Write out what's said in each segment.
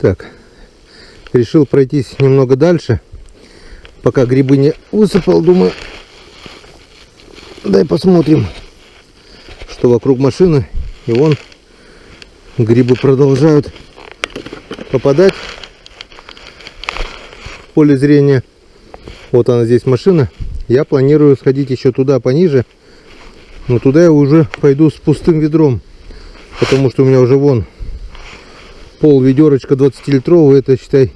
Так, решил пройтись немного дальше, пока грибы не высыпал, думаю, дай посмотрим, что вокруг машины. И вон грибы продолжают попадать в поле зрения. Вот она здесь машина. Я планирую сходить еще туда пониже, но туда я уже пойду с пустым ведром, потому что у меня уже вон пол ведерочка 20-литрового, это считай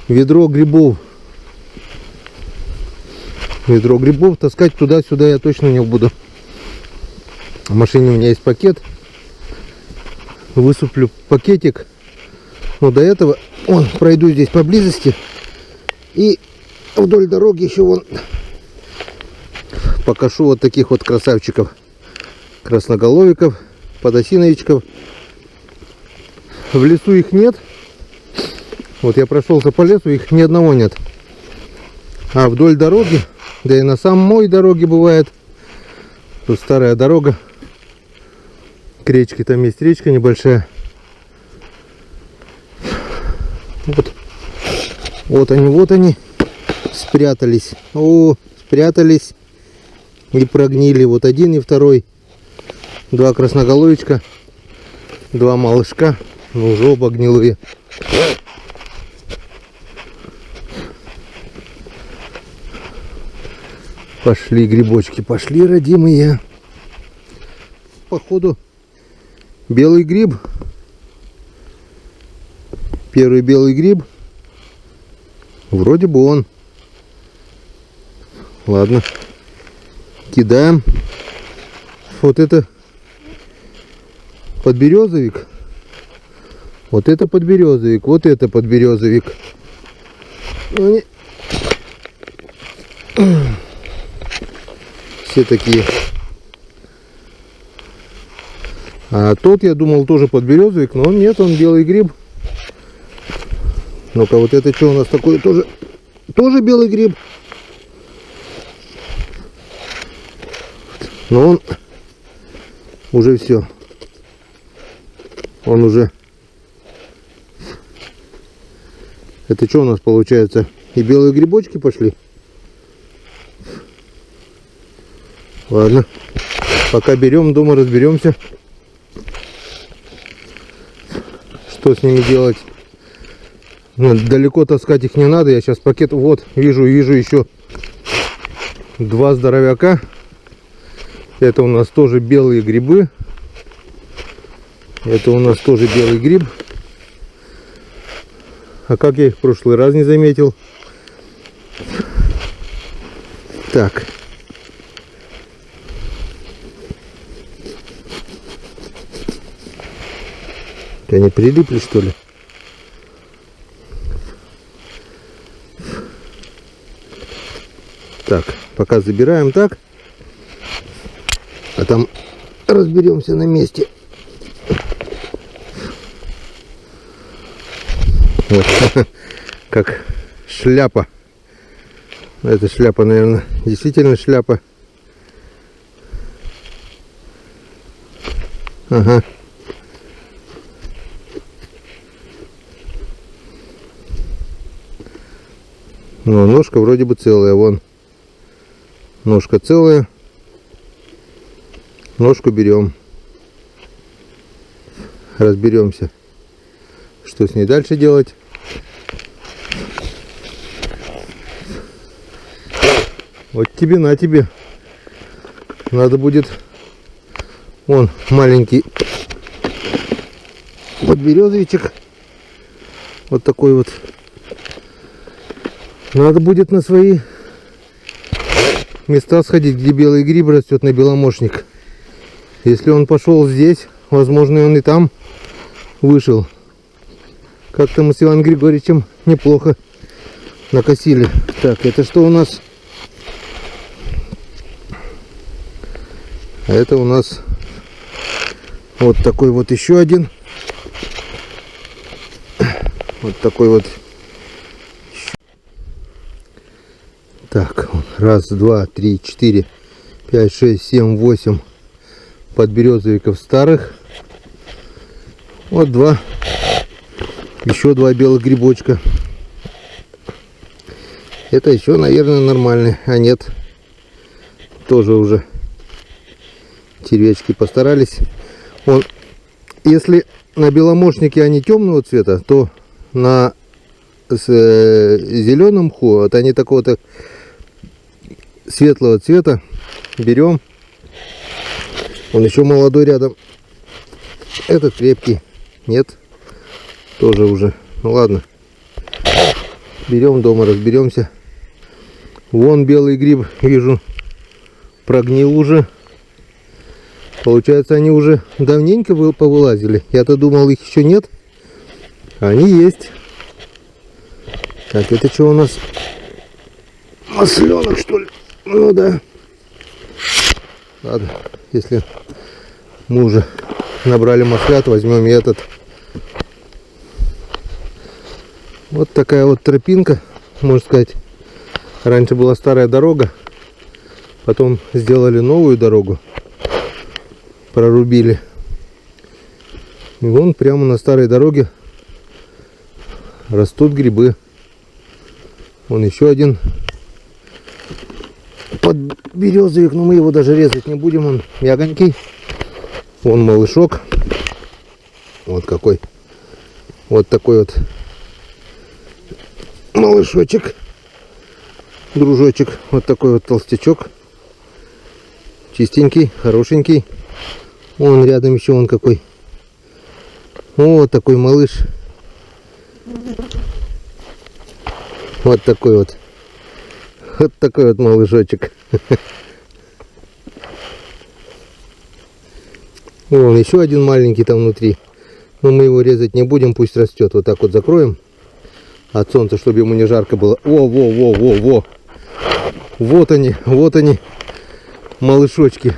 ведро грибов. Ведро грибов таскать туда-сюда я точно не буду. В машине у меня есть пакет. Высыплю пакетик. Но до этого вон пройду здесь поблизости. И вдоль дороги еще вон покажу вот таких вот красавчиков. Красноголовиков, подосиновичков. В лесу их нет. Вот я прошелся по лесу, их ни одного нет. А вдоль дороги, да и на самой дороге бывает. Тут старая дорога к речке, там есть речка небольшая. Вот они спрятались. О, спрятались и прогнили. Вот один и второй. Два красноголовичка, два малышка, но уже оба гнилые. Пошли грибочки, пошли, родимые. Походу белый гриб. Первый белый гриб. Вроде бы он. Ладно. Кидаем. Вот это подберезовик. Вот это подберезовик. Вот это подберезовик. Все такие. А тот, я думал, тоже подберезовик, но нет, он белый гриб. Ну-ка, вот это что у нас такое? Тоже белый гриб. Но он уже все. Он уже. Это что у нас получается? И белые грибочки пошли? Ладно. Пока берем, дома разберемся, что с ними делать. Далеко таскать их не надо. Я сейчас пакет, вот, вижу еще два здоровяка. Это у нас тоже белые грибы. Это у нас тоже белый гриб. А как я их в прошлый раз не заметил? Так. Они прилипли, что ли? Так, пока забираем так. А там разберемся на месте. Вот. Как шляпа. Это шляпа, наверное, действительно шляпа. Ага. Но ножка вроде бы целая, вон. Ножка целая. Ножку берем. Разберемся, что с ней дальше делать. Вот тебе, на тебе. Надо будет, вон, маленький подберезовичек. Вот такой вот. Надо будет на свои места сходить, где белый гриб растет, на беломошник. Если он пошел здесь, возможно, он и там вышел. Как-то мы с Иваном Григорьевичем неплохо накосили. Так, это что у нас? А это у нас вот такой вот еще один. Вот такой вот. Так, раз, два, три, четыре, 5, 6, 7, 8 подберезовиков старых. Вот два Еще 2 белых грибочка. Это еще, наверное, нормальные. А нет. Тоже уже червячки постарались. Он, если на беломошнике они темного цвета, то на зеленом мху, вот они такого-то светлого цвета. Берем. Он еще молодой рядом. Этот крепкий. Нет. Тоже уже. Ну ладно. Берем дома, разберемся. Вон белый гриб, вижу, прогнил уже. Получается, они уже давненько повылазили. Я-то думал, их еще нет. Они есть. Так, это что у нас? Масленок, что ли? Ну да. Ладно, если мы уже набрали маслят, возьмем и этот. Вот такая вот тропинка, можно сказать. Раньше была старая дорога, потом сделали новую дорогу, прорубили. И вон прямо на старой дороге растут грибы. Вон еще один подберезовик, но мы его даже резать не будем, он мягонький. Вон малышок. Вот какой. Вот такой вот малышочек. Дружочек. Вот такой вот толстячок. Чистенький, хорошенький. Вон рядом еще он какой. Вот такой малыш. Вот такой вот. Вот такой вот малышочек. Вон еще один маленький там внутри. Но мы его резать не будем, пусть растет. Вот так вот закроем от солнца, чтобы ему не жарко было. Во. Вот они, малышочки.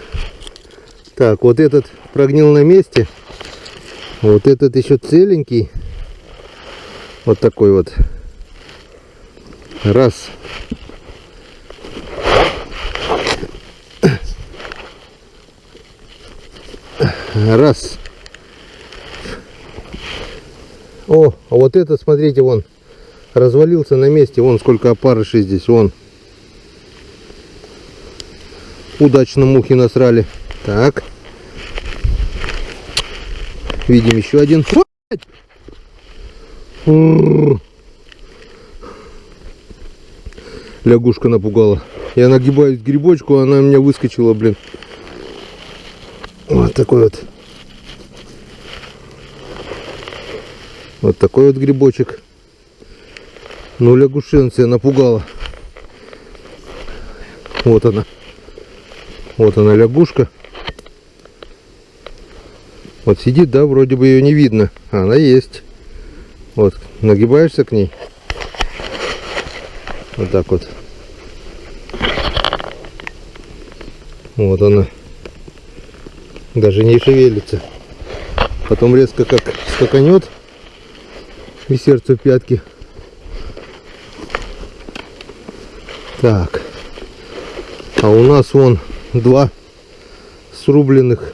Так, вот этот прогнил на месте. Вот этот еще целенький. Вот такой вот. Раз. Раз. О, а вот этот, смотрите, вон развалился на месте. Вон сколько опарышей здесь, вон. Удачно мухи насрали. Так. Видим еще один. Лягушка напугала. Я нагибаюсь к грибочку, она меня выскочила, блин. Вот такой вот. Вот такой вот грибочек. Ну, лягушенция напугала. Вот она. Вот она, лягушка. Вот сидит, да, вроде бы ее не видно. А она есть. Вот, нагибаешься к ней. Вот так вот. Вот она. Даже не шевелится. Потом резко как скаканет. И сердце в пятки. Так. А у нас вон 2 срубленных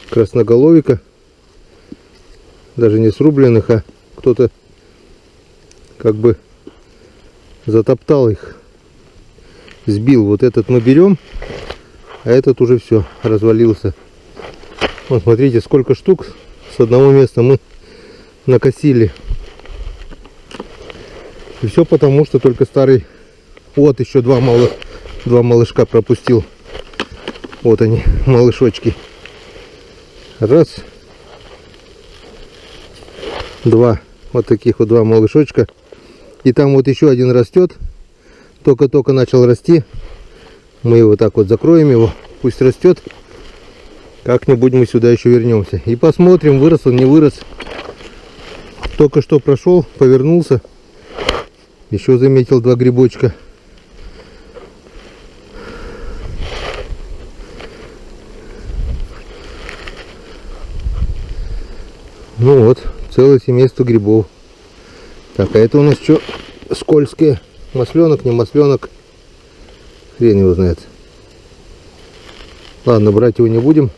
красноголовика. Даже не срубленных, а кто-то как бы затоптал их. Сбил. Вот этот мы берем, а этот уже все, развалился. Вот смотрите, сколько штук с одного места мы накосили. И все потому, что только старый. Вот еще 2 малышка пропустил. Вот они, малышочки. Раз. 2. Вот таких вот 2 малышочка. И там вот еще один растет. Только-только начал расти. Мы его так вот закроем его. Пусть растет. Как-нибудь мы сюда еще вернемся. И посмотрим, вырос он, не вырос. Только что прошел, повернулся. Еще заметил 2 грибочка. Ну вот, целое семейство грибов. Так, а это у нас что? Скользкое. Масленок, не масленок. Хрен его знает. Ладно, брать его не будем.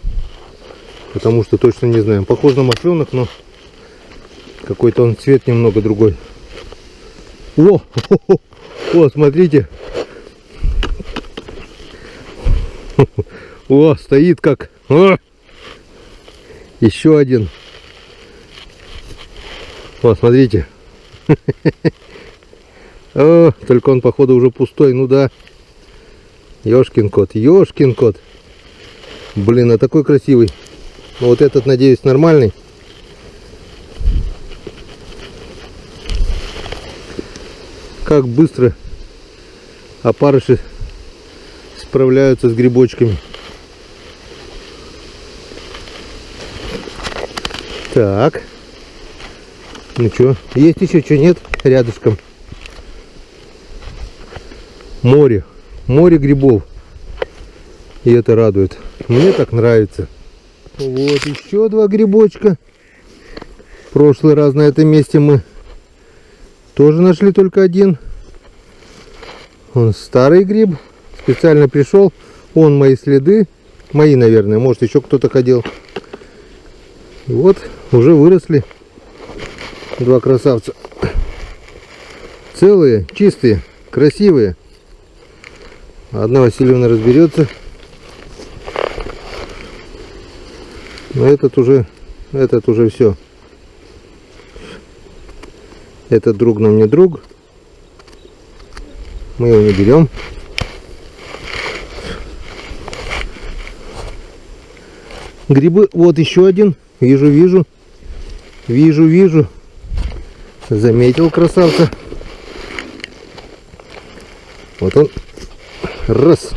Потому что точно не знаем. Похож на масленок, но Какой-то он цвет немного другой. О, о, смотрите. О, стоит как. О! Еще один. О, смотрите. О, только он, походу, уже пустой. Ну да. Ёшкин кот, ёшкин кот. Блин, а такой красивый. Ну, вот этот, надеюсь, нормальный. Как быстро опарыши справляются с грибочками. Так. Ну что, есть еще что? Нет? Рядышком. Море. Море грибов. И это радует. Мне так нравится. Вот еще два грибочка. В прошлый раз на этом месте мы тоже нашли только один. Он старый гриб. Специально пришел. Он мои следы. Мои, наверное. Может, еще кто-то ходил. И вот уже выросли два красавца. Целые, чистые, красивые. Одна Васильевна разберется. Но этот уже все. Этот друг нам не друг. Мы его не берем. Грибы. Вот еще один. Вижу. Заметил красавца. Вот он. Раз.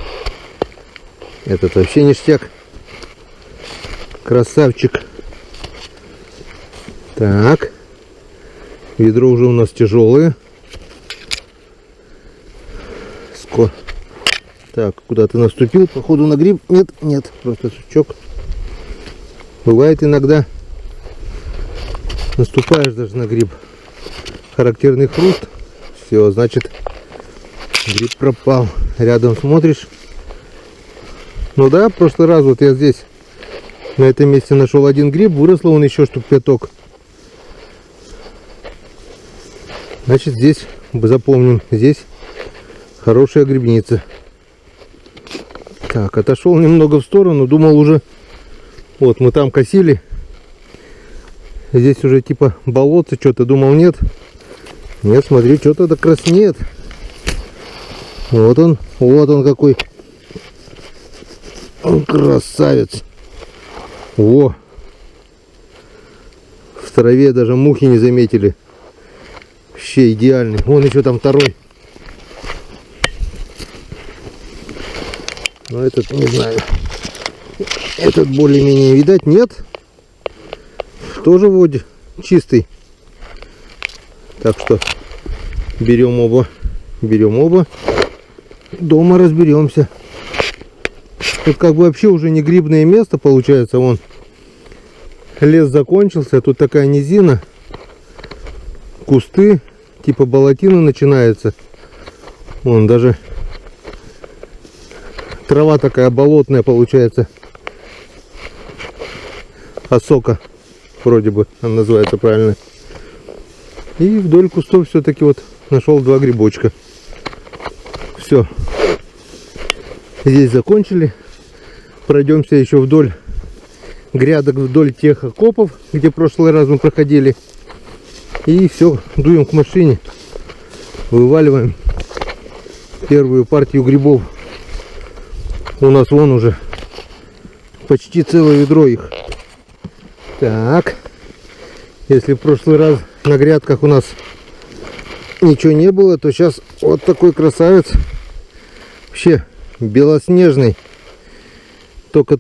Этот вообще ништяк. Красавчик. Так. Ведро уже у нас тяжелое. Так, куда ты наступил? Походу на гриб? Нет, просто сучок. Бывает иногда. Наступаешь даже на гриб. Характерный хруст. Все, значит, гриб пропал. Рядом смотришь. Ну да, в прошлый раз вот я здесь на этом месте нашел один гриб. Выросло он еще штук 5. Значит, здесь, запомним, здесь хорошая грибница. Так, отошел немного в сторону. Думал уже, вот мы там косили. Здесь уже типа болотце что-то. Думал, нет. Нет, смотри, что-то да краснеет. Вот он какой. Он красавец. Во. В траве даже мухи не заметили. Вообще идеальный. Вон еще там второй. Но этот, не знаю. Этот более-менее, видать, нет. Тоже вроде чистый. Так что берем оба. Дома разберемся. Тут как бы вообще уже не грибное место получается. Вон лес закончился. Тут такая низина. Кусты. Типа болотина начинается. Вон даже трава такая болотная получается. Осока. Вроде бы она называется правильно. И вдоль кустов все-таки вот нашел два грибочка. Все. Здесь закончили. Пройдемся еще вдоль грядок, вдоль тех окопов, где в прошлый раз мы проходили. И все, дуем к машине. Вываливаем первую партию грибов. У нас вон уже почти целое ведро их. Так. Если в прошлый раз на грядках у нас ничего не было, то сейчас вот такой красавец. Вообще белоснежный. Только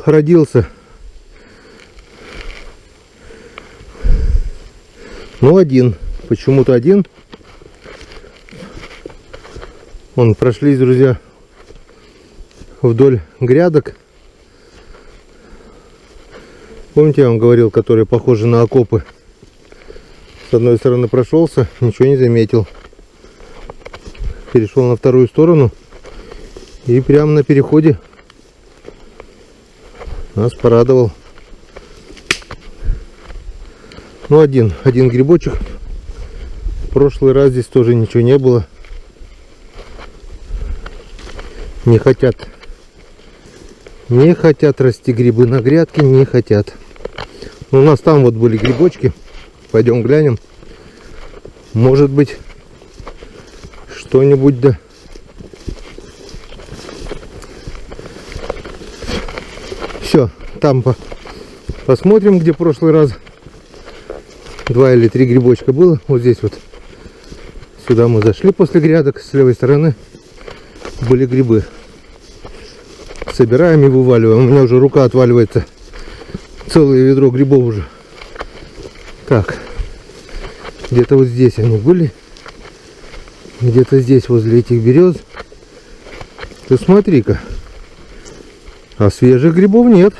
родился. Ну, один. Почему-то один. Вон, прошлись, друзья, вдоль грядок. Помните, я вам говорил, которые похожи на окопы? С одной стороны прошелся, ничего не заметил. Перешел на вторую сторону. И прямо на переходе нас порадовал. Ну, один грибочек. В прошлый раз здесь тоже ничего не было. Не хотят расти грибы на грядке, не хотят. Но у нас там вот были грибочки. Пойдем глянем. Может быть, что-нибудь да. Все, там посмотрим, где в прошлый раз 2 или 3 грибочка было. Вот здесь вот. Сюда мы зашли после грядок. С левой стороны были грибы. Собираем и вываливаем. У меня уже рука отваливается. Целое ведро грибов уже. Так. Где-то вот здесь они были. Где-то здесь, возле этих берез. Ты смотри-ка. А свежих грибов нет.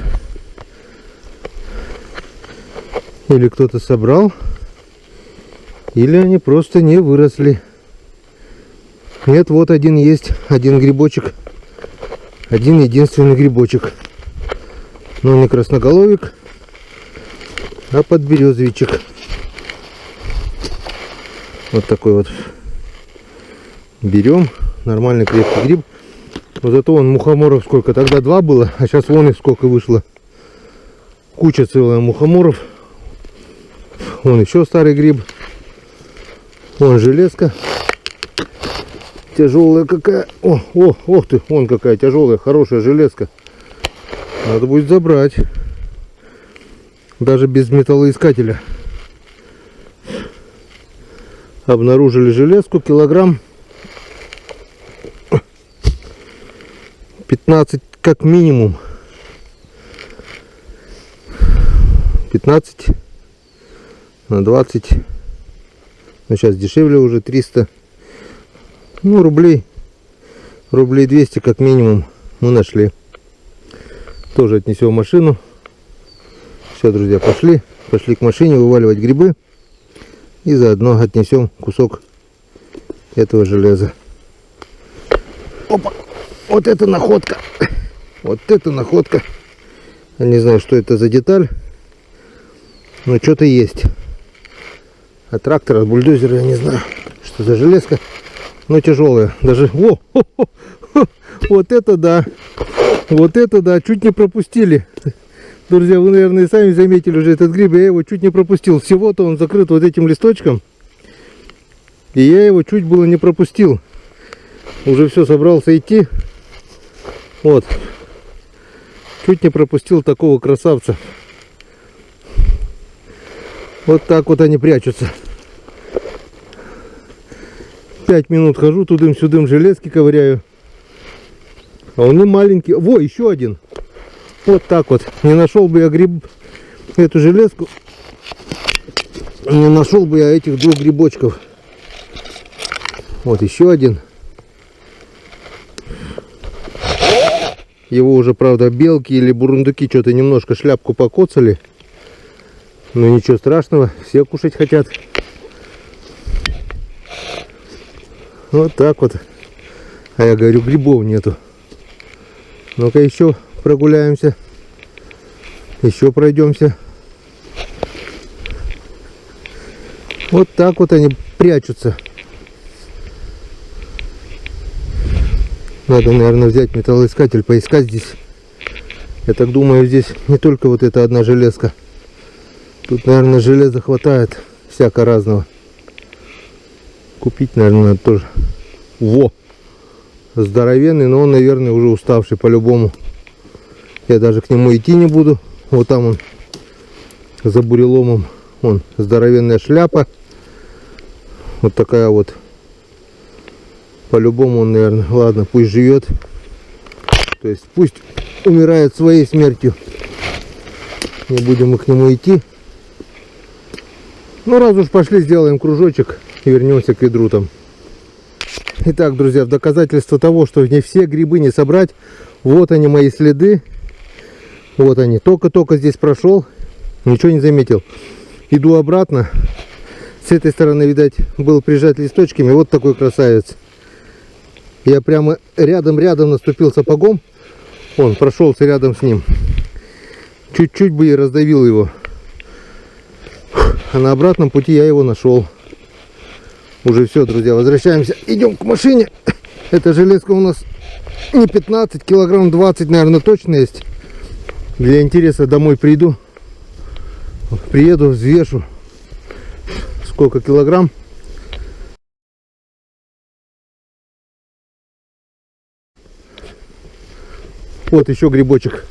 Или кто-то собрал, или они просто не выросли. Нет, вот один есть, один грибочек. Один единственный грибочек. Но не красноголовик, а подберезовичек. Вот такой вот. Берем. Нормальный крепкий гриб. Но зато он мухоморов сколько. Тогда 2 было, а сейчас вон их сколько вышло. Куча целая мухоморов. Вон еще старый гриб. Вон железка. Тяжелая какая. Ох ты, вон какая тяжелая, хорошая железка. Надо будет забрать. Даже без металлоискателя. Обнаружили железку, килограмм 15 как минимум. 15 на 20. Но сейчас дешевле уже 300. Ну, рублей 200 как минимум мы нашли. Тоже отнесем в машину. Все, друзья, пошли к машине вываливать грибы. И заодно отнесем кусок этого железа. Опа! Вот это находка. Вот это находка. Я не знаю, что это за деталь. Но что-то есть. От трактора, от бульдозера, я не знаю, что за железка. Но тяжелая. Даже... Вот это да. Вот это да. Чуть не пропустили. Друзья, вы, наверное, сами заметили уже этот гриб. Я его чуть не пропустил. Всего-то он закрыт вот этим листочком. И я его чуть было не пропустил. Уже все, собрался идти. Вот. Чуть не пропустил такого красавца. Вот так вот они прячутся. 5 минут хожу, тудым-сюдым, железки ковыряю. А он не маленький. Во, еще один. Вот так вот. Не нашел бы я гриб, эту железку. Не нашел бы я этих 2 грибочков. Вот еще один. Его уже, правда, белки или бурундуки что-то немножко шляпку покоцали. Но ничего страшного, все кушать хотят. Вот так вот. А я говорю, грибов нету. Ну-ка еще прогуляемся. Еще пройдемся. Вот так вот они прячутся. Надо, наверное, взять металлоискатель, поискать здесь. Я так думаю, здесь не только вот эта одна железка. Тут, наверное, железа хватает всяко разного. Купить, наверное, надо тоже. Во! Здоровенный, но он, наверное, уже уставший по-любому. Я даже к нему идти не буду. Вот там он за буреломом. Вон здоровенная шляпа. Вот такая вот. По-любому он, наверное, ладно, пусть живет. То есть пусть умирает своей смертью. Не будем мы к нему идти. Ну, раз уж пошли, сделаем кружочек и вернемся к ведру там. Итак, друзья, в доказательство того, что не все грибы не собрать, вот они, мои следы. Вот они. Только-только здесь прошел, ничего не заметил. Иду обратно. С этой стороны, видать, был прижат листочками. Вот такой красавец. Я прямо рядом наступил сапогом. Он прошелся рядом с ним. Чуть-чуть бы и раздавил его. А на обратном пути я его нашел. Уже все, друзья, возвращаемся. Идем к машине. Эта железка у нас не 15, килограмм 20, наверное, точно есть. Для интереса домой приеду. Приеду, взвешу. Сколько килограмм. Вот еще грибочек.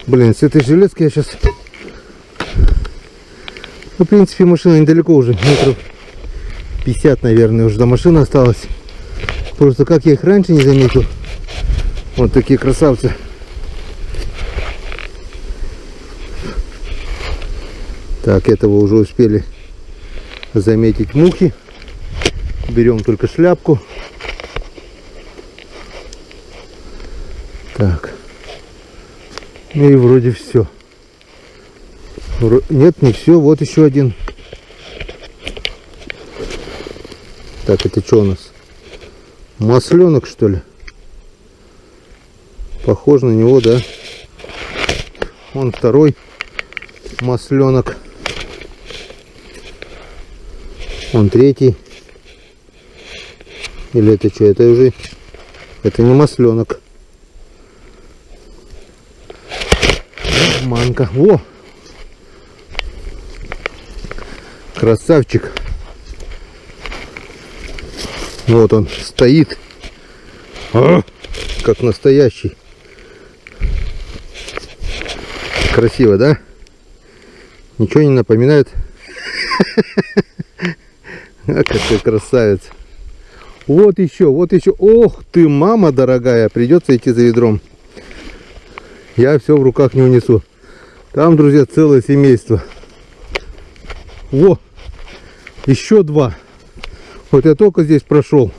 Блин, с этой железки я сейчас... Ну, в принципе, машина недалеко уже. Метров 50, наверное, уже до машины осталось. Просто как я их раньше не заметил. Вот такие красавцы. Так, этого уже успели заметить мухи. Берем только шляпку. Так. Ну и вроде все. Нет, не все. Вот еще один. Так, это что у нас? Масленок, что ли? Похож на него, да? Вон второй масленок. Вон третий. Или это что? Это уже... Это не масленок. Манка. Во! Красавчик. Вот он стоит. Как настоящий. Красиво, да? Ничего не напоминает? Какой красавец. Вот еще, вот еще. Ох ты, мама дорогая. Придется идти за ведром. Я все в руках не унесу. Там, друзья, целое семейство. Во! Еще два. Вот я только здесь прошел.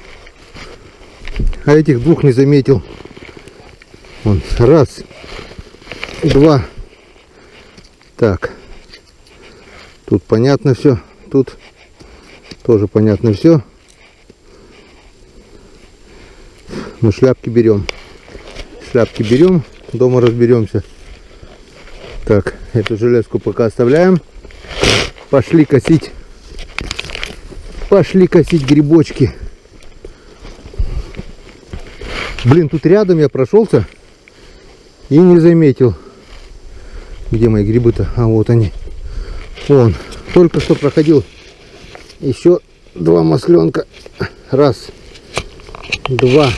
А этих двух не заметил. Вон, раз. Два. Так. Тут понятно все. Тут тоже понятно все. Мы шляпки берем. Шляпки берем. Дома разберемся. Так, эту железку пока оставляем. Пошли косить. Пошли косить грибочки. Блин, тут рядом я прошелся и не заметил. Где мои грибы-то? А вот они. Вон. Только что проходил еще два масленка. Раз. Два.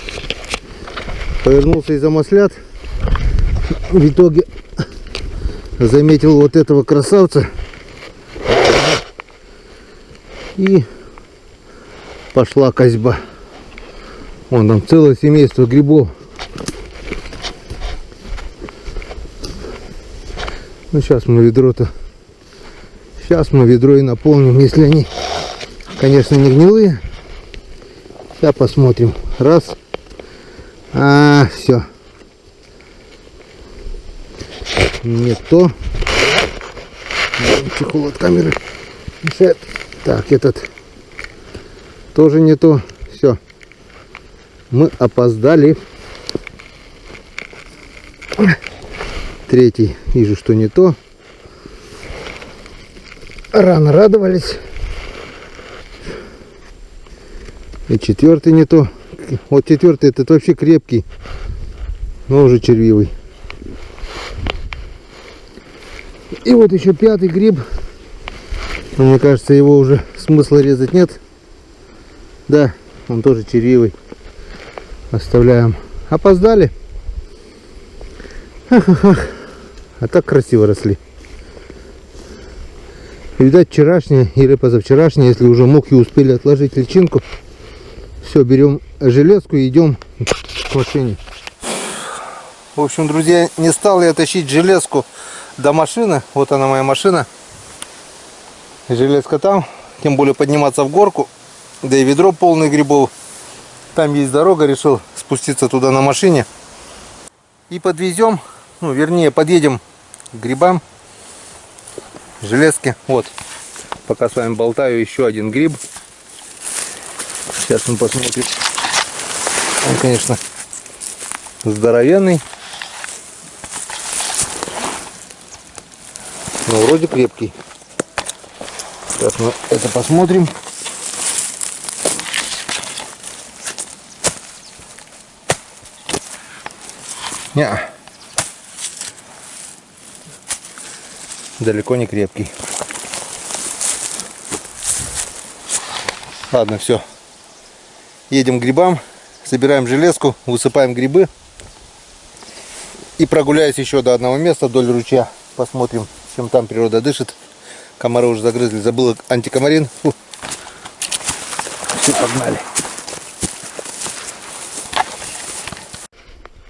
Повернулся из-за маслят. В итоге заметил вот этого красавца. И пошла косьба. Вон там целое семейство грибов. Ну сейчас мы ведро-то... Сейчас мы ведро и наполним, если они, конечно, не гнилые. Сейчас посмотрим. Раз. Все. Не то. Чехол от камеры мешает. Так, этот тоже не то. Все. Мы опоздали. Третий. Вижу, что не то. Рано радовались. И четвертый не то. Вот четвертый этот вообще крепкий, но уже червивый. И вот еще пятый гриб. Но мне кажется, его уже смысла резать нет. Да, он тоже червивый. Оставляем. Опоздали. Ах. А так красиво росли. Видать, вчерашнее или позавчерашнее, если уже мухи успели отложить личинку. Все, берем железку и идем к машине. В общем, друзья, не стал я тащить железку до машины. Вот она, моя машина. Железка там. Тем более подниматься в горку. Да и ведро полное грибов. Там есть дорога, решил спуститься туда на машине. И подвезем, ну вернее подъедем к грибам. Железки. Вот. Пока с вами болтаю, еще один гриб. Сейчас мы посмотрим. Он, конечно, здоровенный. Но вроде крепкий. Ну, это посмотрим. Ня. Далеко не крепкий. Ладно, все. Едем к грибам, собираем железку, высыпаем грибы. И прогуляюсь еще до одного места вдоль ручья. Посмотрим, чем там природа дышит. Комары уже загрызли. Забыл антикомарин. Фу. Все, погнали.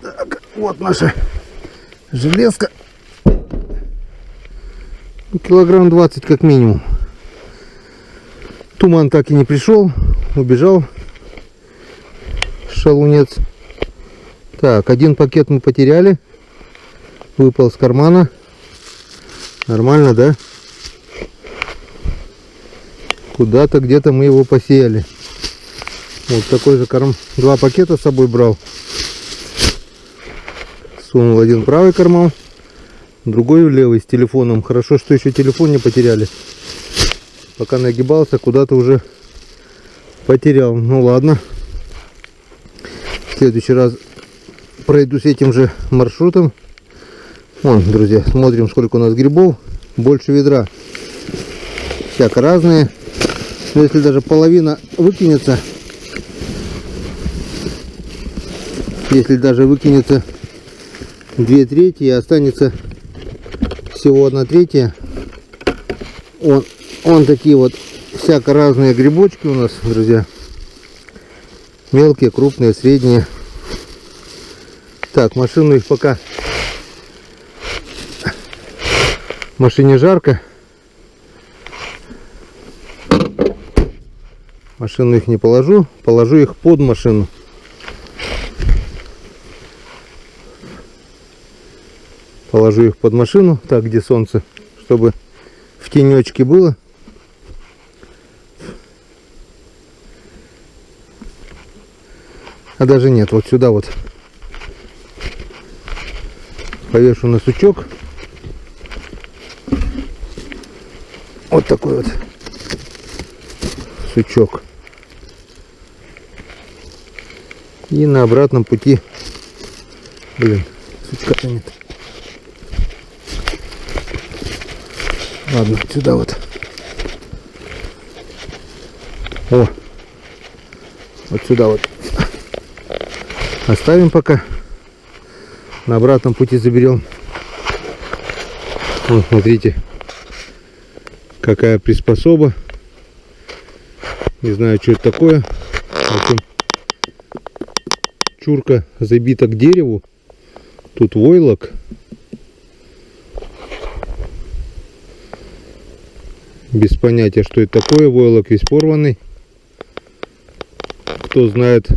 Так, вот наша железка. Килограмм 20 как минимум. Туман так и не пришел. Убежал. Шалунец. Так, один пакет мы потеряли. Выпал с кармана. Нормально, да? Куда-то где-то мы его посеяли. Вот такой же карман. 2 пакета с собой брал. Сунул один в правый карман, другой в левый с телефоном. Хорошо, что еще телефон не потеряли. Пока нагибался, куда-то уже потерял. Ну ладно. В следующий раз пройдусь этим же маршрутом. Вон, друзья, смотрим, сколько у нас грибов. Больше ведра. Всяко разные. Но если даже половина выкинется, если даже выкинется 2/3 и останется всего 1/3, он такие вот всяко разные грибочки у нас, друзья. Мелкие, крупные, средние. Так, машину их пока. В машине жарко. Машину их не положу. Положу их под машину. Положу их под машину. Так, где солнце. Чтобы в тенечке было. А даже нет. Вот сюда вот. Повешу на сучок. Вот такой вот сучок. И на обратном пути, блин, сучка-то нет. Ладно, сюда вот. О, вот сюда вот. Оставим пока. На обратном пути заберем. Вот, смотрите, какая приспособа. Не знаю, что это такое. В общем, чурка забита к дереву. Тут войлок. Без понятия, что это такое. Войлок весь порванный. Кто знает,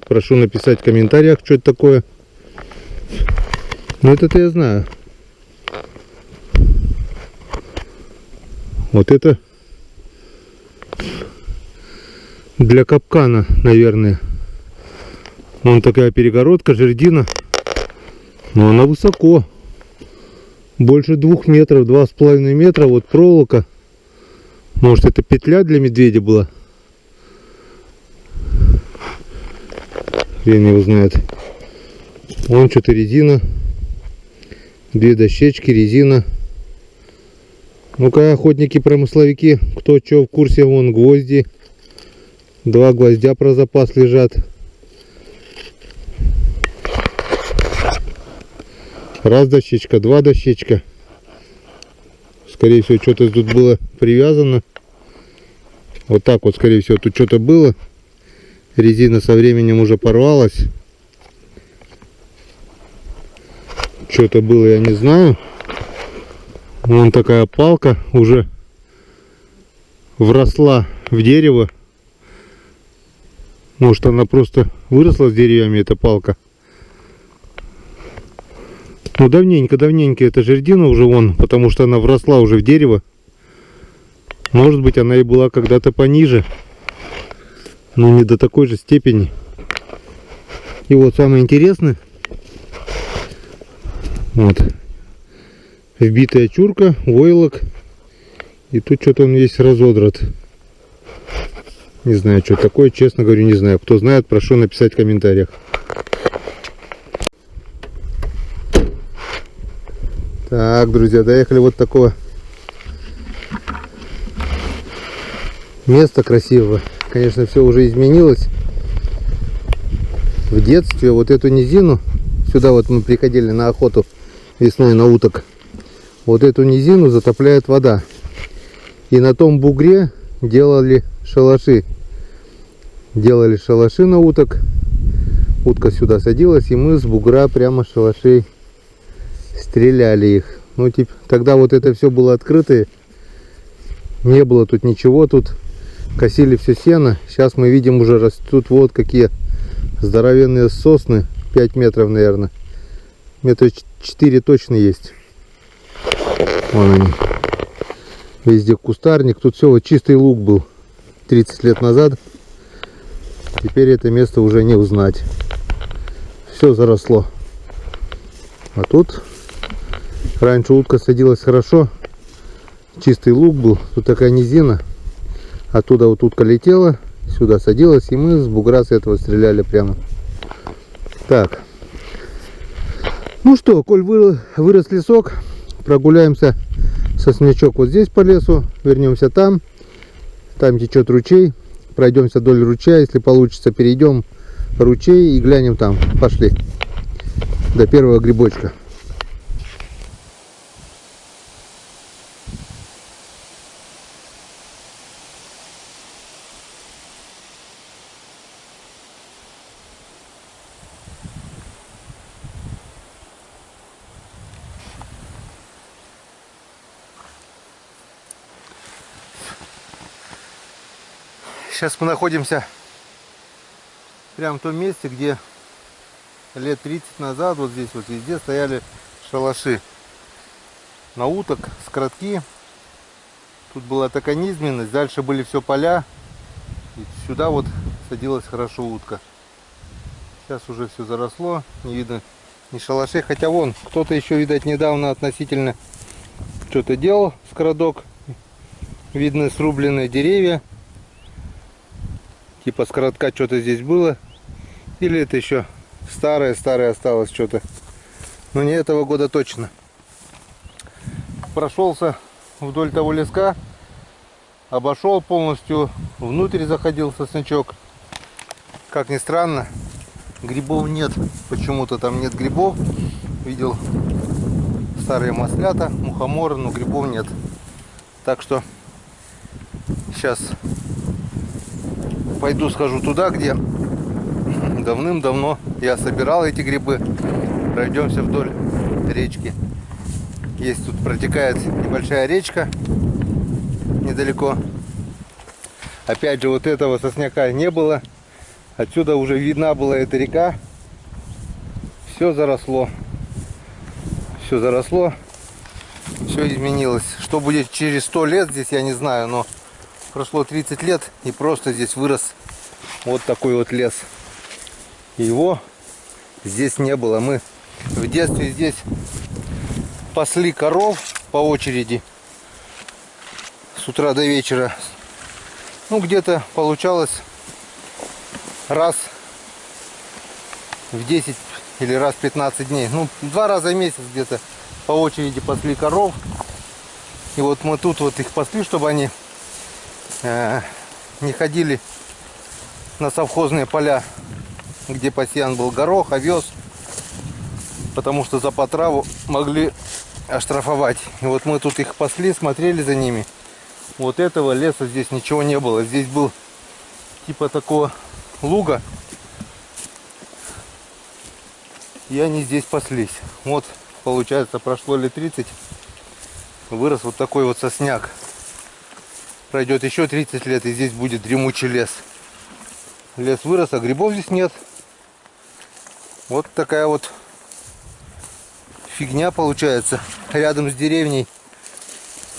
прошу написать в комментариях, что это такое. Ну, это-то я знаю. Вот это для капкана, наверное. Вон такая перегородка, жердина. Но она высоко. Больше 2 метров, 2,5 метра. Вот проволока. Может, это петля для медведя была? Хрен его знает. Вон что-то резина. 2 дощечки, резина. Ну-ка, охотники-промысловики, кто что в курсе, вон гвозди. 2 гвоздя про запас лежат. Раз дощечка, 2 дощечка. Скорее всего, что-то тут было привязано. Вот так вот, скорее всего, тут что-то было. Резина со временем уже порвалась. Что-то было, я не знаю. Вон такая палка уже вросла в дерево. Может, она просто выросла с деревьями, эта палка. Ну, давненько эта жердина уже вон, потому что она вросла уже в дерево. Может быть, она и была когда-то пониже, но не до такой же степени. И вот самое интересное. Вот. Вбитая чурка, войлок И тут что-то он весь разодрат. Не знаю, что такое, честно говорю, не знаю. Кто знает, прошу написать в комментариях. Так, друзья, доехали вот такого места красивого. Конечно, все уже изменилось. В детстве вот эту низину, сюда вот мы приходили на охоту весной на уток, вот эту низину затопляет вода. И на том бугре делали шалаши. Делали шалаши на уток. Утка сюда садилась, и мы с бугра прямо шалашей стреляли их. Ну, тогда вот это все было открытое. Не было тут ничего, тут косили все сено. Сейчас мы видим, уже растут вот какие здоровенные сосны. 5 метров, наверное. Метра 4 точно есть. Вон они. Везде кустарник. Тут все, вот чистый луг был 30 лет назад. Теперь это место уже не узнать. Все заросло. А тут раньше утка садилась хорошо. Чистый луг был. Тут такая низина. Оттуда вот утка летела. Сюда садилась. И мы с бугра с этого стреляли прямо. Так. Ну что, коль вырос лесок, прогуляемся соснячок вот здесь по лесу. Вернемся там. Там течет ручей. Пройдемся вдоль ручья, если получится, перейдем ручей и глянем там. Пошли до первого грибочка. Сейчас мы находимся прямо в том месте, где лет 30 назад вот здесь вот везде стояли шалаши на уток, скоротки. Тут была такая низменность, дальше были все поля, и сюда вот садилась хорошо утка. Сейчас уже все заросло, не видно ни шалашей, хотя вон кто-то еще, видать, недавно относительно что-то делал, скородок. Видны срубленные деревья. Типа скоротка что-то здесь было. Или это еще старое осталось что-то. Но не этого года точно. Прошелся вдоль того леска. Обошел полностью. Внутрь заходил соснячок. Как ни странно, грибов нет. Почему-то там нет грибов. Видел старые маслята, мухоморы, но грибов нет. Так что сейчас пойду схожу туда, где давным-давно я собирал эти грибы. Пройдемся вдоль речки. Есть тут протекает небольшая речка недалеко. Опять же, вот этого сосняка не было. Отсюда уже видна была эта река. Все заросло. Все заросло. Все изменилось. Что будет через 100 лет здесь, я не знаю, но прошло 30 лет, и просто здесь вырос вот такой вот лес. Его здесь не было. Мы в детстве здесь пасли коров по очереди с утра до вечера. Ну, где-то получалось раз в 10 или раз в 15 дней. Ну, 2 раза в месяц где-то по очереди пасли коров. И вот мы тут вот их пасли, чтобы они не ходили на совхозные поля, где посеян был горох, овес, потому что за потраву могли оштрафовать. И вот мы тут их пасли, смотрели за ними. Вот этого леса здесь ничего не было. Здесь был типа такого луга, и они здесь паслись. Вот, получается, прошло лет 30, вырос вот такой вот сосняк. Пройдет еще 30 лет, и здесь будет дремучий лес. Лес вырос, а грибов здесь нет. Вот такая вот фигня получается. Рядом с деревней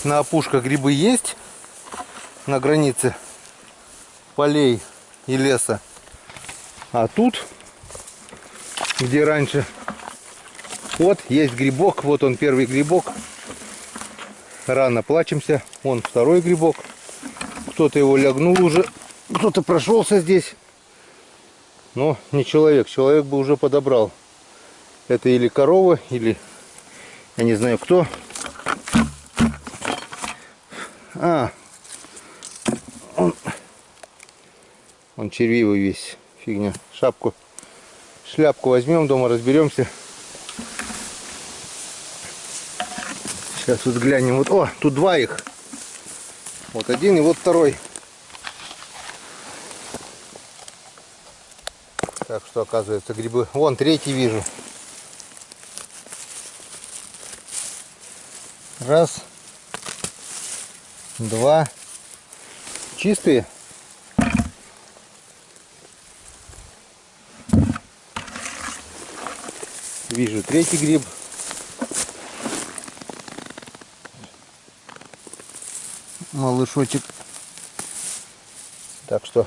на опушках грибы есть, на границе полей и леса. А тут, где раньше, вот есть грибок, вот он первый грибок. рано плачемся. Вон второй грибок. Кто-то его лягнул уже. Кто-то прошелся здесь. Но не человек. Человек бы уже подобрал. Это или корова, или я не знаю кто. Он червивый весь. Фигня. Шляпку возьмем, дома разберемся. Сейчас вот глянем. Вот, о, тут два их. Вот один и вот второй. Так что, оказывается, грибы. Вон третий вижу. Раз. Два. Чистые. Вижу третий гриб. Малышочек. Так что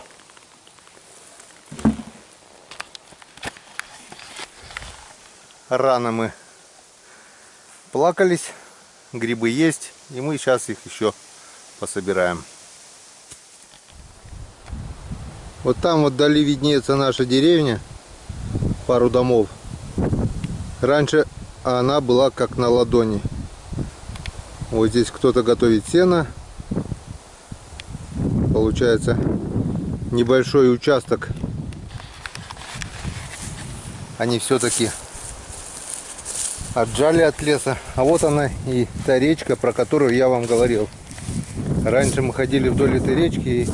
рано мы плакались. Грибы есть. И мы сейчас их еще пособираем. Вот там вот вдали виднеется наша деревня. Пару домов. Раньше она была как на ладони. Вот здесь кто-то готовит сено. Получается небольшой участок. Они все-таки отжали от леса. А вот она и та речка, про которую я вам говорил. Раньше мы ходили вдоль этой речки, и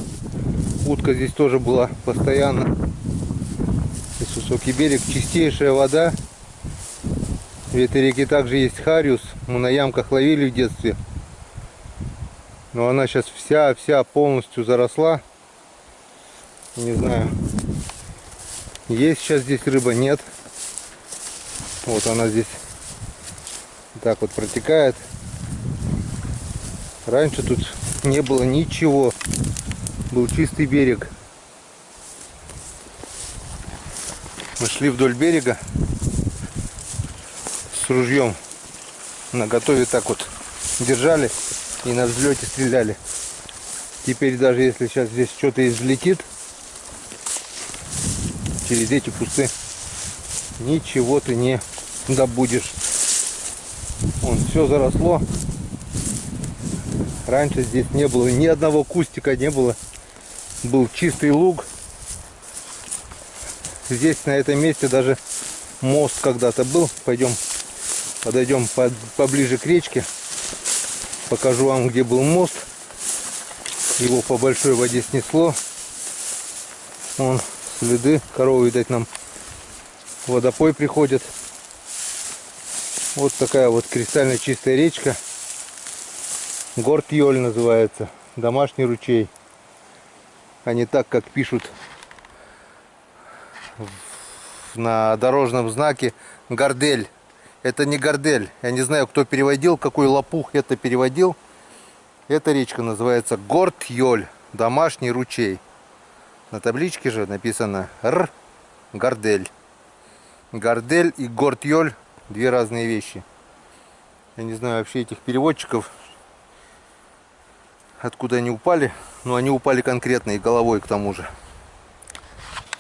утка здесь тоже была постоянно. Здесь высокий берег, чистейшая вода. В этой реке также есть хариус. Мы на ямках ловили в детстве. Но она сейчас вся полностью заросла. Не знаю, есть сейчас здесь рыба, нет. Вот она здесь так вот протекает. Раньше тут не было ничего. Был чистый берег. Мы шли вдоль берега с ружьем наготове, так вот держали и на взлете стреляли. Теперь даже если сейчас здесь что-то и взлетит через эти кусты, ничего ты не добудешь. Вон, все заросло. Раньше здесь не было ни одного кустика, не было. Был чистый луг. Здесь на этом месте даже мост когда-то был. Подойдем поближе к речке. Покажу вам, где был мост. Его по большой воде снесло. Вон следы. Коровы, видать, нам водопой приходит. Вот такая вот кристально чистая речка. Горд-Йоль называется. Домашний ручей. А не так, как пишут на дорожном знаке Гордель. Это не Гордель. Я не знаю, кто переводил, какой лопух это переводил. Эта речка называется Горд-Йоль. Домашний ручей. На табличке же написано Р. Гордель. Гордель и Горд-Йоль — две разные вещи. Я не знаю вообще этих переводчиков, откуда они упали. Но они упали конкретно и головой к тому же.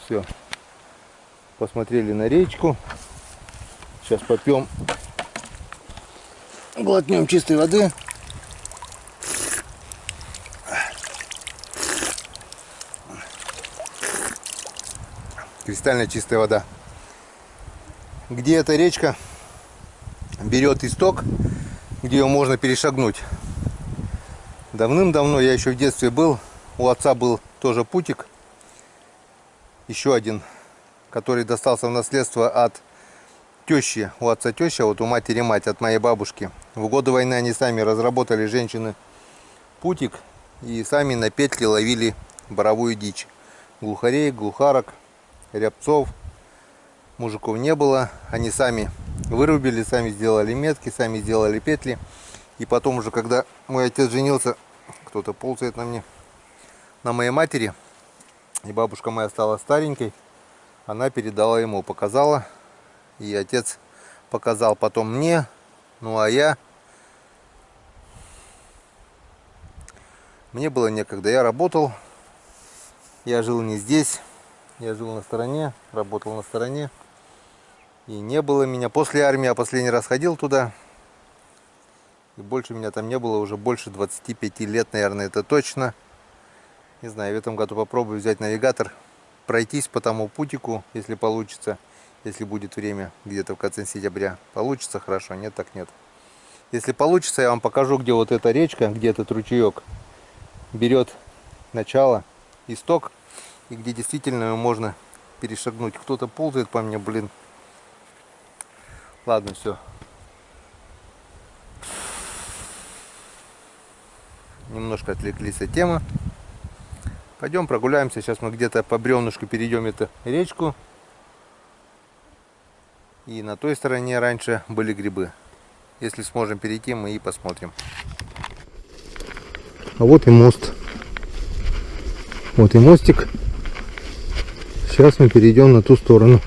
Все. Посмотрели на речку. Сейчас попьем, глотнем чистой воды. Кристально чистая вода. Где эта речка берет исток, где ее можно перешагнуть. Давным-давно, я еще в детстве был, у отца был тоже путик. Еще один, который достался в наследство от тещи. У отца теща, вот у матери мать, от моей бабушки. В годы войны они сами разработали, женщины, путик. И сами на петли ловили боровую дичь. Глухарей, глухарок, рябцов. Мужиков не было. Они сами вырубили, сами сделали метки, сами сделали петли. И потом уже, когда мой отец женился, кто-то ползает на мне, на моей матери, и бабушка моя стала старенькой, она передала ему, показала. И отец показал потом мне. Ну а я Мне было некогда. Я работал. Я жил не здесь. Я жил на стороне. Работал на стороне. И не было меня. После армии я последний раз ходил туда. И больше меня там не было уже больше 25 лет, наверное, это точно. Не знаю, в этом году попробую взять навигатор. Пройтись по тому путику, если получится. Если будет время, где-то в конце сентября. Получится хорошо, нет так нет. Если получится, я вам покажу, где вот эта речка, где этот ручеек берет начало, исток. И где действительно можно перешагнуть. Кто-то ползает по мне, блин. Ладно, все. Немножко отвлеклись от темы. Пойдем прогуляемся. Сейчас мы где-то по бревнышку перейдем эту речку. И на той стороне раньше были грибы. Если сможем перейти, мы и посмотрим. А вот и мост. Вот и мостик. Сейчас мы перейдем на ту сторону.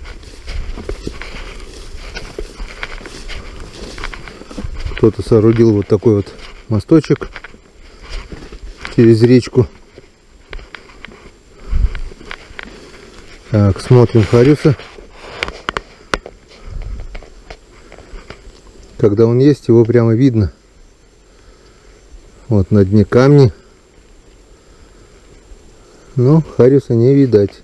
Кто-то соорудил вот такой вот мосточек через речку. Так, смотрим хариуса. Когда он есть, его прямо видно. Вот на дне камни. Но хариуса не видать.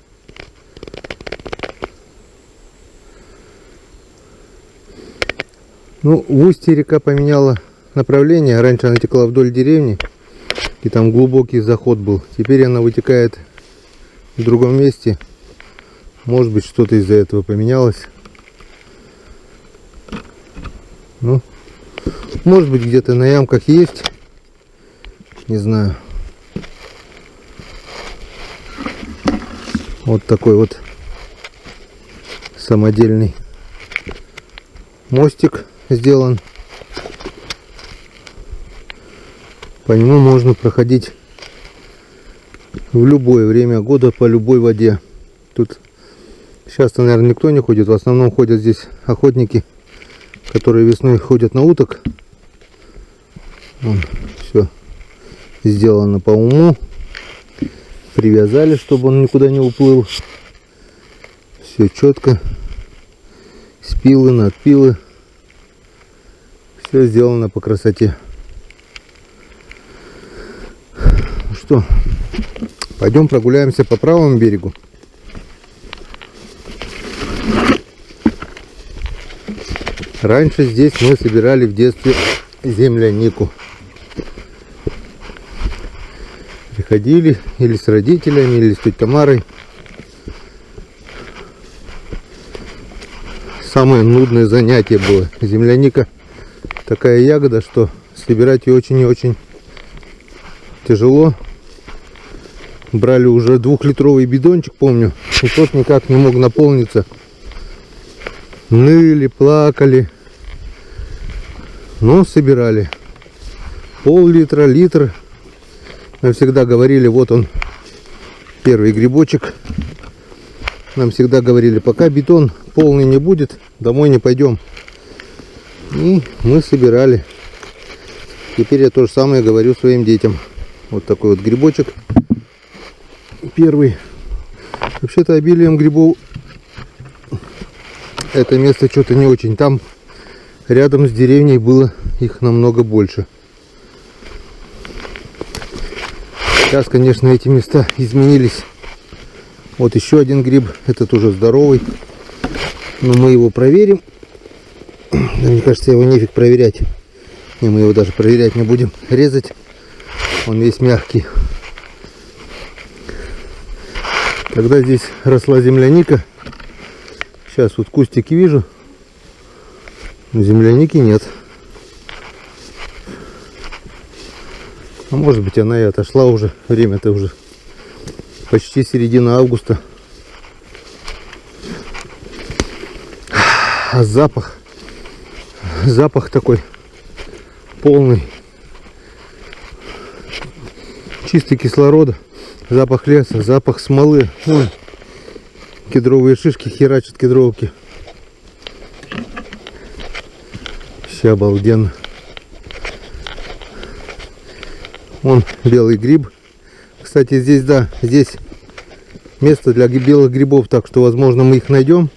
Ну, в устье река поменяла направление. Раньше она текла вдоль деревни. И там глубокий заход был. Теперь она вытекает в другом месте. Может быть, что-то из-за этого поменялось. Ну, может быть, где-то на ямках есть. Не знаю. Вот такой вот самодельный мостик сделан. По нему можно проходить в любое время года по любой воде. Тут сейчас-то, наверное, никто не ходит. В основном ходят здесь охотники, которые весной ходят на уток. Все сделано по уму. Привязали, чтобы он никуда не уплыл. Все четко. Спилы, надпилы. Все сделано по красоте. Ну что, пойдем прогуляемся по правому берегу. Раньше здесь мы собирали в детстве землянику. Приходили или с родителями, или с тетей Тамарой. Самое нудное занятие было. Земляника такая ягода, что собирать ее очень и очень тяжело. Брали уже 2-литровый бидончик, помню, и тот никак не мог наполниться. Ныли, плакали. Но собирали. Пол-литра, литр. Мы всегда говорили, вот он, первый грибочек. Нам всегда говорили, пока бетон полный не будет, домой не пойдем. И мы собирали. Теперь я то же самое говорю своим детям. Вот такой вот грибочек. Первый. Вообще-то обилием грибов это место что-то не очень. Там рядом с деревней было их намного больше. Сейчас, конечно, эти места изменились. Вот еще один гриб. Этот уже здоровый. Но мы его проверим. Да, мне кажется, его нефиг проверять. И мы его даже проверять не будем. Резать. Он весь мягкий. Когда здесь росла земляника. Сейчас вот кустики вижу. Но земляники нет. А может быть, она и отошла уже. Время-то уже почти середина августа. А запах такой полный. Чистый кислорода. Запах леса, запах смолы. Ой, кедровые шишки херачат кедровки. Все обалденно. Вон белый гриб. Кстати, здесь, да, здесь место для белых грибов, так что, возможно, мы их найдем.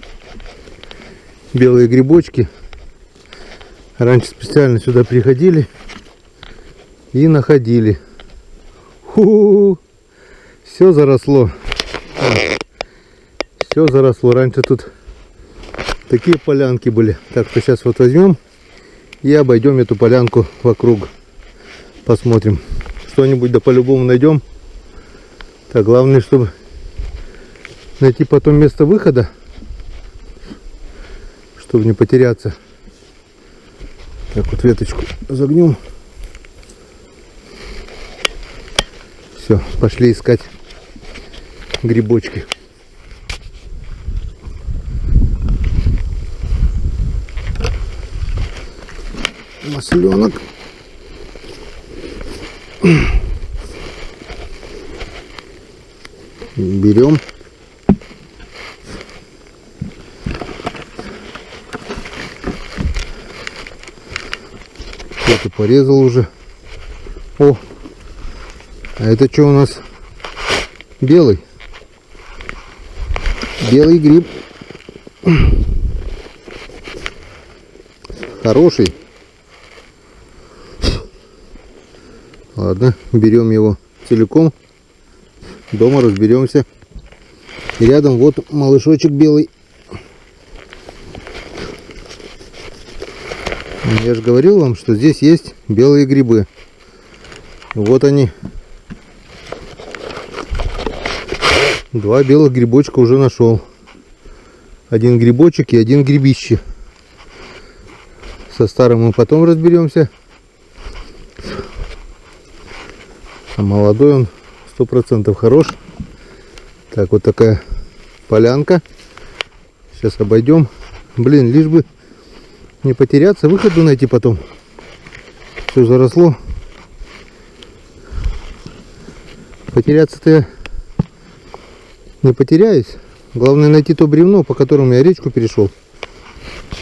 Белые грибочки. Раньше специально сюда приходили и находили. Все заросло. Все заросло. Раньше тут такие полянки были. Так что сейчас вот возьмем и обойдем эту полянку вокруг. Посмотрим. Что-нибудь да по-любому найдем. Так, главное, чтобы найти потом место выхода, чтобы не потеряться. Так, вот веточку загнем. Все, пошли искать грибочки. Масленок. Берем. Кто-то порезал уже. О! А это что у нас? Белый. Белый гриб. Хороший. Ладно, берем его целиком. Дома разберемся. И рядом вот малышочек белый. Я же говорил вам, что здесь есть белые грибы. Вот они. 2 белых грибочка уже нашел. 1 грибочек и 1 грибище. Со старым мы потом разберемся. А молодой он 100% хорош. Так, вот такая полянка. Сейчас обойдем. Блин, лишь бы не потеряться, выход бы найти потом. Все заросло. Потеряться-то я не потеряюсь. Главное найти то бревно, по которому я речку перешел.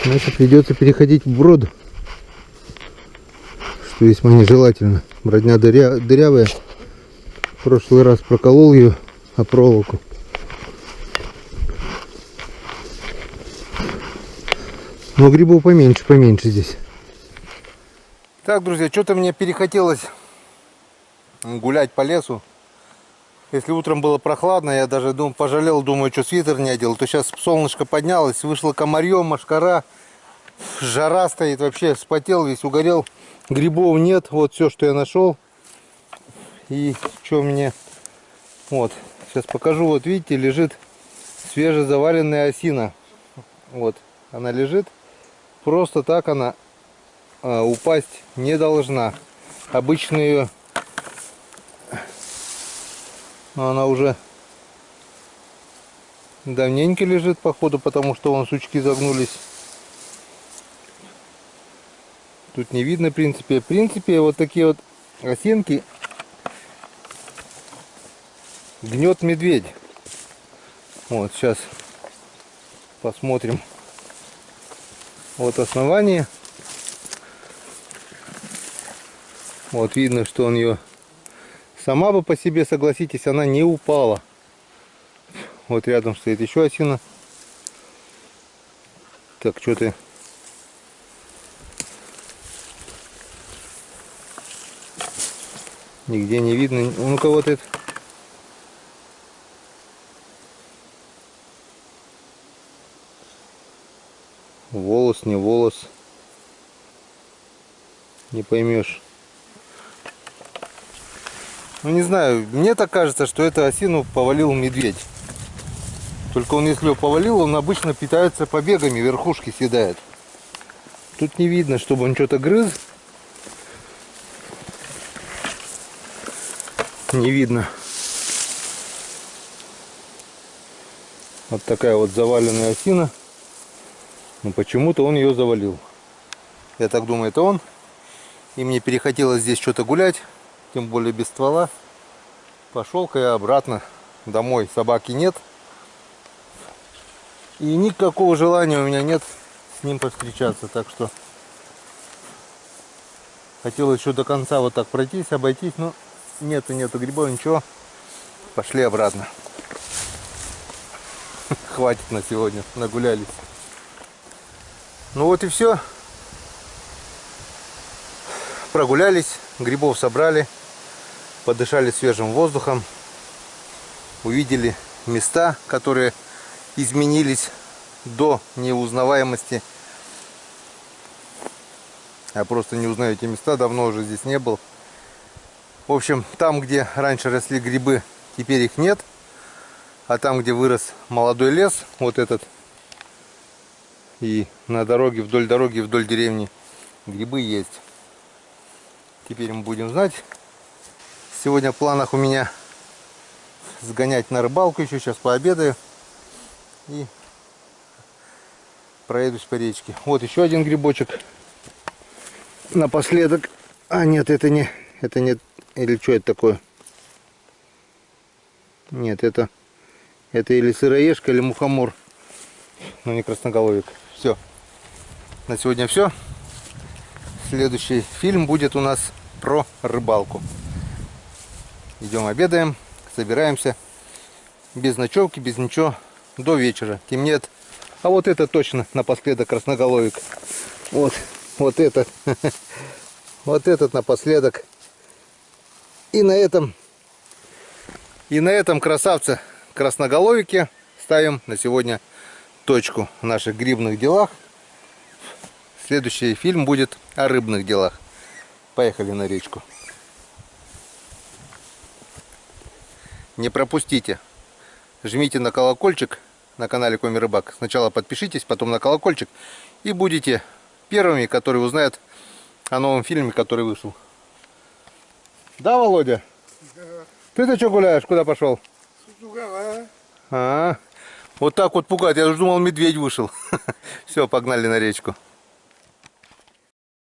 Иначе придется переходить вброд, что весьма нежелательно. Бродня дырявая. В прошлый раз проколол ее о проволоку. Но грибов поменьше здесь. Так, друзья, что-то мне перехотелось гулять по лесу. Если утром было прохладно, я даже пожалел, думаю, что свитер не одел. То сейчас солнышко поднялось, вышло комарье, мошкара. Жара стоит, вообще вспотел, весь угорел. Грибов нет, вот все, что я нашел. И что мне... Вот, сейчас покажу, вот видите, лежит свежезаваленная осина. Вот, она лежит. Просто так она упасть не должна. Обычно ее... Она уже давненько лежит, походу, потому что вон сучки загнулись. Тут не видно, в принципе, вот такие вот осинки гнет медведь. Вот, сейчас посмотрим. Вот основание. Вот видно, что он ее... Сама бы по себе, согласитесь, она не упала. Вот рядом стоит еще осина. Так, что ты? Нигде не видно. Ну-ка, вот это. Волос, не волос. Не поймешь. Ну, не знаю, мне так кажется, что эту осину повалил медведь. Только он, если его повалил, он обычно питается побегами, верхушки съедает. Тут не видно, чтобы он что-то грыз. Не видно. Вот такая вот заваленная осина. Но почему-то он ее завалил. Я так думаю, это он. И мне перехотелось здесь что-то гулять. Тем более без ствола. Пошел-ка я обратно домой. Собаки нет. И никакого желания у меня нет с ним повстречаться. Так что хотел еще до конца вот так пройтись, обойтись. Но нету грибов, ничего. Пошли обратно. Хватит на сегодня, нагулялись. Ну вот и все. Прогулялись, грибов собрали, подышали свежим воздухом, увидели места, которые изменились до неузнаваемости. Я просто не узнаю эти места, давно уже здесь не был. В общем, там, где раньше росли грибы, теперь их нет. А там, где вырос молодой лес, вот этот, и на дороге, вдоль деревни, грибы есть. Теперь мы будем знать. Сегодня в планах у меня сгонять на рыбалку еще, сейчас пообедаю. И проедусь по речке. Вот еще один грибочек. Напоследок. А нет, это не... Или что это такое? Нет, это или сыроежка, или мухомор. Но не красноголовик. Все. На сегодня все. Следующий фильм будет у нас про рыбалку. Идем обедаем, собираемся. Без ночевки, без ничего. До вечера. Темнеет. А вот это точно напоследок красноголовик. Вот этот. Вот этот напоследок. И на этом красавце красноголовике ставим на сегодня точку в наших грибных делах. Следующий фильм будет о рыбных делах. Поехали на речку. Не пропустите. Жмите на колокольчик на канале Коми Рыбак. Сначала подпишитесь, потом на колокольчик. И будете первыми, которые узнают о новом фильме, который вышел. Да, Володя? Да. Ты-то что гуляешь? Куда пошел? Вот так вот пугать. Я уже думал, медведь вышел. Все, погнали на речку.